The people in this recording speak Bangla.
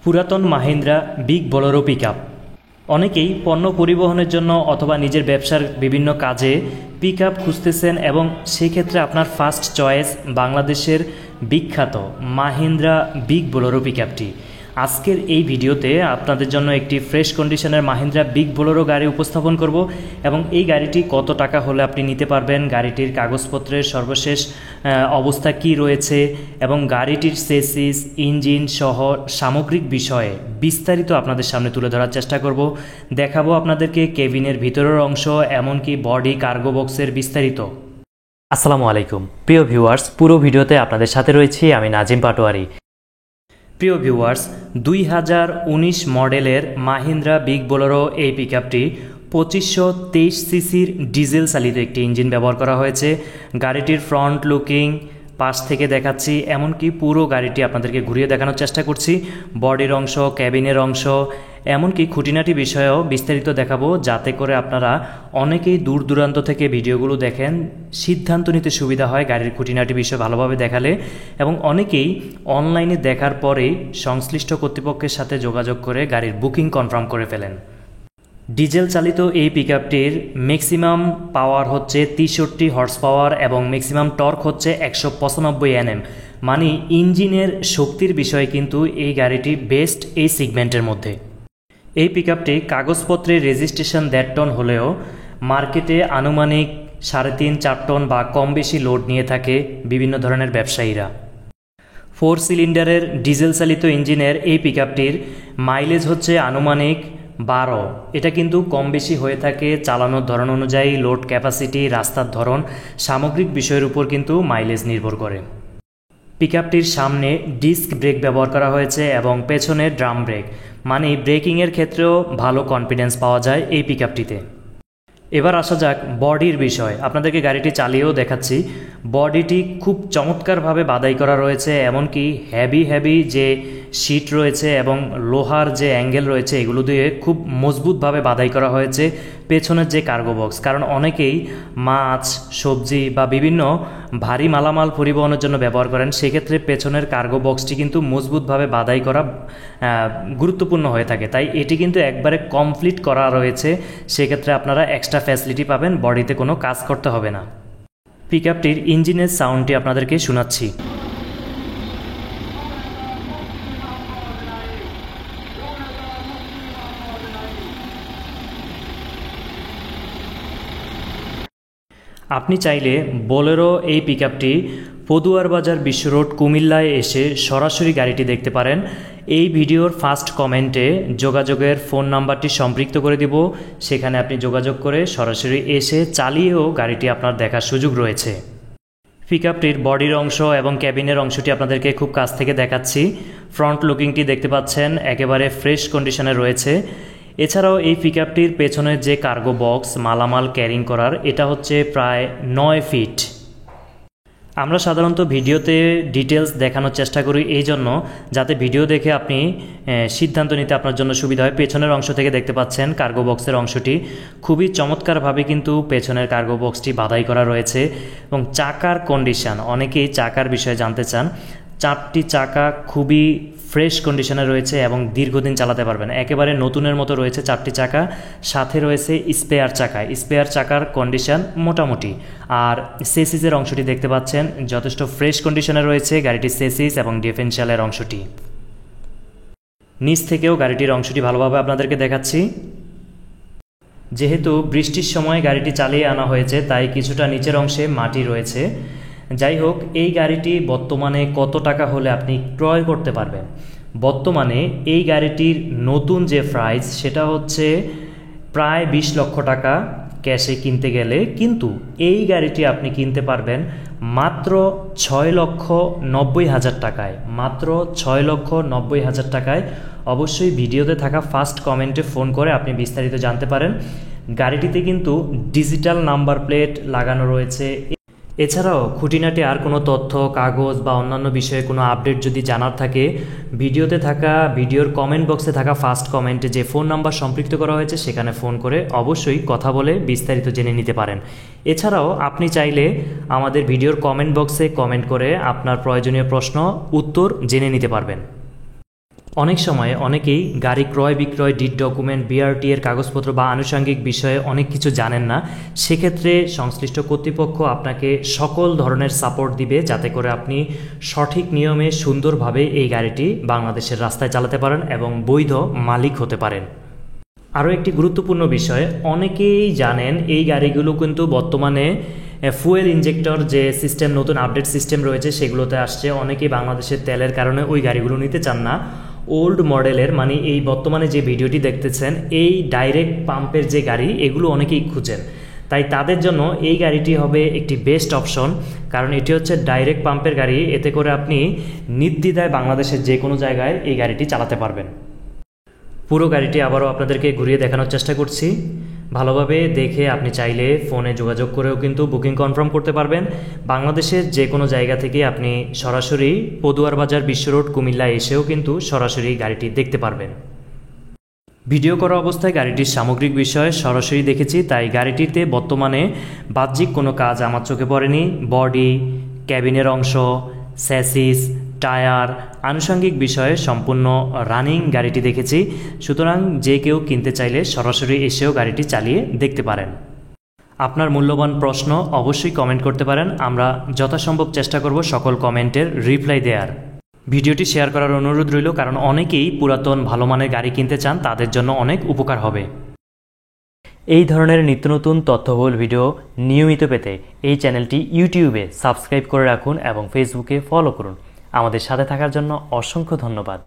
পুরাতন মাহিন্দ্রা বিগ বোলেরো পিকআপ। অনেকেই পণ্য পরিবহনের জন্য অথবা নিজের ব্যবসার বিভিন্ন কাজে পিকআপ খুঁজতেছেন এবং সেক্ষেত্রে আপনার ফার্স্ট চয়েস বাংলাদেশের বিখ্যাত মাহিন্দ্রা বিগ বোলেরো পিকআপটি। আজকের এই ভিডিওতে আপনাদের জন্য একটি ফ্রেশ কন্ডিশনের মাহিন্দ্রা বিগ বোলেরো গাড়ি উপস্থাপন করব এবং এই গাড়িটি কত টাকা হলে আপনি নিতে পারবেন, গাড়িটির কাগজপত্রের সর্বশেষ অবস্থা কি রয়েছে এবং গাড়িটির চেসিস, ইঞ্জিন সহ সামগ্রিক বিষয়ে বিস্তারিত আপনাদের সামনে তুলে ধরার চেষ্টা করব। দেখাবো আপনাদেরকে কেবিনের ভিতরের অংশ, এমনকি বডি, কার্গো বক্সের বিস্তারিত। আসসালামু আলাইকুম প্রিয় ভিউয়ার্স, পুরো ভিডিওতে আপনাদের সাথে রয়েছি আমি নাজিম পাটোয়ারি। প্রিয় ভিউয়ার্স, 2019 মডেলের মাহিন্দ্রা বিগ বোলেরো এই পিকআপটি 2523 সিসির ডিজেল চালিত একটি ইঞ্জিন ব্যবহার করা হয়েছে। গাড়িটির ফ্রন্ট লুকিং পাশ থেকে দেখাচ্ছি, এমনকি পুরো গাড়িটি আপনাদেরকে ঘুরিয়ে দেখানোর চেষ্টা করছি। বডির অংশ, ক্যাবিনের অংশ, এমনকি খুঁটিনাটি বিষয়েও বিস্তারিত দেখাবো, যাতে করে আপনারা অনেকেই দূর দূরান্ত থেকে ভিডিওগুলো দেখেন, সিদ্ধান্ত নিতে সুবিধা হয় গাড়ির খুঁটিনাটি বিষয় ভালোভাবে দেখালে। এবং অনেকেই অনলাইনে দেখার পরেই সংশ্লিষ্ট কর্তৃপক্ষের সাথে যোগাযোগ করে গাড়ির বুকিং কনফার্ম করে ফেলেন। ডিজেল চালিত এই পিকআপটির ম্যাক্সিমাম পাওয়ার হচ্ছে 63 হর্স পাওয়ার এবং ম্যাক্সিমাম টর্ক হচ্ছে 195 Nm। মানে ইঞ্জিনের শক্তির বিষয়ে কিন্তু এই গাড়িটি বেস্ট এই সেগমেন্টের মধ্যে। এই পিকআপটি কাগজপত্রের রেজিস্ট্রেশন 1.5 টন হলেও মার্কেটে আনুমানিক 3.5-4 টন বা কম বেশি লোড নিয়ে থাকে বিভিন্ন ধরনের ব্যবসায়ীরা। 4 সিলিন্ডারের ডিজেল চালিত ইঞ্জিনের এই পিকআপটির মাইলেজ হচ্ছে আনুমানিক 12। এটা কিন্তু কম বেশি হয়ে থাকে চালানোর ধরন অনুযায়ী, লোড ক্যাপাসিটি, রাস্তার ধরন, সামগ্রিক বিষয়ের উপর কিন্তু মাইলেজ নির্ভর করে। পিকআপটির সামনে ডিস্ক ব্রেক ব্যবহার করা হয়েছে এবং পেছনে ড্রাম ব্রেক, মানে ব্রেকিংয়ের ক্ষেত্রেও ভালো কনফিডেন্স পাওয়া যায় এই পিকআপটিতে। এবার আসা যাক বডির বিষয়, আপনাদেরকে গাড়িটি চালিয়েও দেখাচ্ছি। বডিটি খুব চমৎকারভাবে বাদাই করা রয়েছে, এমনকি হেভি যে সিট রয়েছে এবং লোহার যে অ্যাঙ্গেল রয়েছে এগুলো দিয়ে খুব মজবুতভাবে বাদাই করা হয়েছে। পেছনের যে কার্গো বক্স, কারণ অনেকেই মাছ, সবজি বা বিভিন্ন ভারী মালামাল পরিবহনের জন্য ব্যবহার করেন, সেক্ষেত্রে পেছনের কার্গো বক্সটি কিন্তু মজবুতভাবে বাদাই করা গুরুত্বপূর্ণ হয়ে থাকে। তাই এটি কিন্তু একবারে কমপ্লিট করা রয়েছে, সেক্ষেত্রে আপনারা এক্সট্রা ফ্যাসিলিটি পাবেন, বডিতে কোনো কাজ করতে হবে না। পিকআপটির ইঞ্জিনের সাউন্ডটি আপনাদেরকে শোনাচ্ছি। আপনি চাইলে বোলেরো এই পিকআপটি পদুয়ার বাজার বিশ্ব রোড কুমিল্লায় এসে সরাসরি গাড়িটি দেখতে পারেন। এই ভিডিওর ফার্স্ট কমেন্টে যোগাযোগের ফোন নাম্বারটি সম্পৃক্ত করে দিব, সেখানে আপনি যোগাযোগ করে সরাসরি এসে চালিয়েও গাড়িটি আপনার দেখার সুযোগ রয়েছে। পিকআপটির বডির অংশ এবং ক্যাবিনের অংশটি আপনাদেরকে খুব কাছ থেকে দেখাচ্ছি। ফ্রন্ট লুকিংটি দেখতে পাচ্ছেন একেবারে ফ্রেশ কন্ডিশনে রয়েছে। এছাড়াও এই পিকআপটির পেছনের যে কার্গো বক্স, মালামাল ক্যারিং করার, এটা হচ্ছে প্রায় 9 ফিট। আমরা সাধারণত ভিডিওতে ডিটেলস দেখানোর চেষ্টা করি এই জন্য, যাতে ভিডিও দেখে আপনি সিদ্ধান্ত নিতে আপনার জন্য সুবিধা হয়। পেছনের অংশ থেকে দেখতে পাচ্ছেন কার্গো বক্সের অংশটি খুবই চমৎকারভাবে কিন্তু পেছনের কার্গো বক্সটি বাধাই করা রয়েছে। এবং চাকার কন্ডিশন, অনেকেই চাকার বিষয়ে জানতে চান। 4টি চাকা খুবই ফ্রেশ কন্ডিশনে রয়েছে এবং দীর্ঘদিন চালাতে পারবেন, একেবারে নতুনের মতো রয়েছে 4টি চাকা। সাথে রয়েছে স্পেয়ার চাকার কন্ডিশন মোটামুটি। আর চেসিসের অংশটি দেখতে পাচ্ছেন যথেষ্ট ফ্রেশ কন্ডিশনে রয়েছে গাড়িটির চেসিস এবং ডিফারেনশিয়ালের অংশটি। নিচ থেকেও গাড়িটির অংশটি ভালোভাবে আপনাদেরকে দেখাচ্ছি। যেহেতু বৃষ্টির সময় গাড়িটি চালিয়ে আনা হয়েছে, তাই কিছুটা নিচের অংশে মাটি রয়েছে। যাই হোক, এই গাড়িটি বর্তমানে কত টাকা হলে আপনি ক্রয় করতে পারবেন? বর্তমানে এই গাড়িটির নতুন যে প্রাইস সেটা হচ্ছে প্রায় 20 লক্ষ টাকা ক্যাশে কিনতে গেলে, কিন্তু এই গাড়িটি আপনি কিনতে পারবেন মাত্র 6,90,000 টাকায়। মাত্র 6,90,000 টাকায়। অবশ্যই ভিডিওতে থাকা ফার্স্ট কমেন্টে ফোন করে আপনি বিস্তারিত জানতে পারেন। গাড়িটিতে কিন্তু ডিজিটাল নাম্বার প্লেট লাগানো রয়েছে। এছাড়াও খুঁটিনাটি আর কোনো তথ্য, কাগজ বা অন্যান্য বিষয়ে কোনো আপডেট যদি জানার থাকে, ভিডিওর কমেন্ট বক্সে থাকা ফার্স্ট কমেন্টে যে ফোন নাম্বার সম্পৃক্ত করা হয়েছে সেখানে ফোন করে অবশ্যই কথা বলে বিস্তারিত জেনে নিতে পারেন। এছাড়াও আপনি চাইলে আমাদের ভিডিওর কমেন্ট বক্সে কমেন্ট করে আপনার প্রয়োজনীয় প্রশ্ন উত্তর জেনে নিতে পারবেন। অনেক সময় অনেকেই গাড়ি ক্রয় বিক্রয় ডিড ডকুমেন্ট বিআরটি এর কাগজপত্র বা আনুষঙ্গিক বিষয়ে অনেক কিছু জানেন না। সেক্ষেত্রে সংশ্লিষ্ট কর্তৃপক্ষ আপনাকে সকল ধরনের সাপোর্ট দিবে যাতে করে আপনি সঠিক নিয়মে সুন্দরভাবে এই গাড়িটি বাংলাদেশের রাস্তায় চালাতে পারেন এবং বৈধ মালিক হতে পারেন। আরও একটি গুরুত্বপূর্ণ বিষয়, অনেকেই জানেন এই গাড়িগুলো কিন্তু বর্তমানে ফুয়েল ইনজেক্টর যে সিস্টেম, নতুন আপডেট সিস্টেম রয়েছে সেগুলোতে আসছে। অনেকেই বাংলাদেশের তেলের কারণে ওই গাড়িগুলো নিতে চান না। ওল্ড মডেলের, মানে এই বর্তমানে যে ভিডিওটি দেখতেছেন এই ডাইরেক্ট পাম্পের যে গাড়ি, এগুলো অনেকেই খুঁজেন। তাই তাদের জন্য এই গাড়িটি হবে একটি বেস্ট অপশন, কারণ এটি হচ্ছে ডাইরেক্ট পাম্পের গাড়ি। এতে করে আপনি নির্দ্বিধায় বাংলাদেশের যে কোনো জায়গায় এই গাড়িটি চালাতে পারবেন। পুরো গাড়িটি আবারও আপনাদেরকে ঘুরিয়ে দেখানোর চেষ্টা করছি। ভালোভাবে দেখে আপনি চাইলে ফোনে যোগাযোগ করেও কিন্তু বুকিং কনফার্ম করতে পারবেন। বাংলাদেশের যে কোনো জায়গা থেকে আপনি সরাসরি পদুয়ার বাজার বিশ্ব রোড কুমিল্লা এসেও কিন্তু সরাসরি গাড়িটি দেখতে পারবেন। ভিডিও করা অবস্থায় গাড়িটির সামগ্রিক বিষয় সরাসরি দেখেছি, তাই গাড়িটিতে বর্তমানে বাহ্যিক কোনো কাজ আমার চোখে পড়েনি। বডি, ক্যাবিনের অংশ, স্যাসিস, টায়ার, আনুষঙ্গিক বিষয়ে সম্পূর্ণ রানিং গাড়িটি দেখেছি। সুতরাং যে কেউ কিনতে চাইলে সরাসরি এসেও গাড়িটি চালিয়ে দেখতে পারেন। আপনার মূল্যবান প্রশ্ন অবশ্যই কমেন্ট করতে পারেন, আমরা যথাসম্ভব চেষ্টা করব সকল কমেন্টের রিপ্লাই দেওয়ার। ভিডিওটি শেয়ার করার অনুরোধ রইল, কারণ অনেকেই পুরাতন ভালো মানের গাড়ি কিনতে চান, তাদের জন্য অনেক উপকার হবে। এই ধরনের নিত্য নতুন তথ্যবহুল ভিডিও নিয়মিত পেতে এই চ্যানেলটি ইউটিউবে সাবস্ক্রাইব করে রাখুন এবং ফেসবুকে ফলো করুন। আমাদের সাথে থাকার জন্য অসংখ্য ধন্যবাদ।